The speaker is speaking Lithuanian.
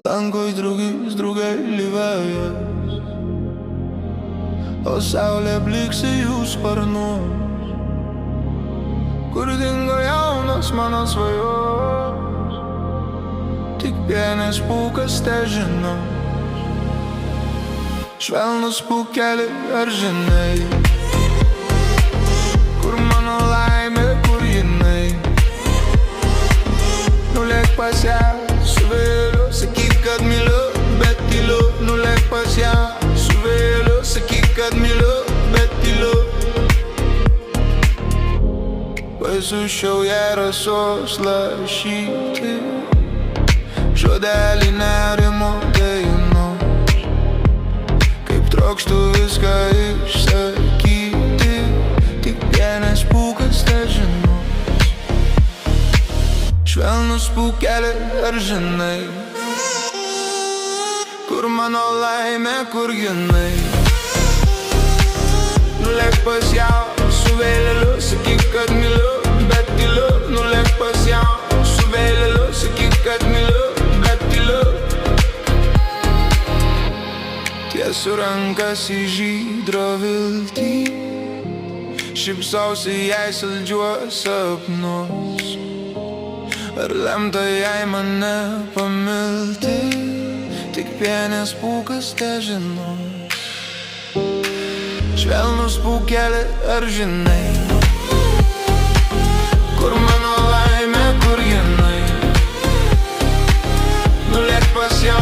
Lankoj drugėlį vėjas, o saulė bliksi jų sparnus. Kur dingo jaunas mano svajos, tik vienas pūkas težino. Švelnus pūkeli, ar žinai, kur mano laimė, kur jinai? Nulėk pas ją su vėliu, sakyk, kad myliu, bet tyliu. Nulėk pas ją su vėliu, sakyk, kad myliu, bet tyliu. Paisušiau ją rasos lašyti, žodelį nerimo dainos. Kaip trokštu viską išsakyti, tik vienas pūkas težino. Švelnus pūkeli, ar žinai, kur mano laimė, kur jinai? Nulėk pas ją su vėleliu, sakyk, kad myliu, bet tyliu. Nulėk pas ją su vėleliu, sakyk, kad myliu, bet tyliu. Tiesiu rankas į žydro viltį, šypsausi jai saldžiuos sapnus. Ar lemta jai mane pamilti, tik vienas pūkas težinos. Švelnus pūkeli, ar žinai, kur mano laimė, kur jinai? Nulėk pas ją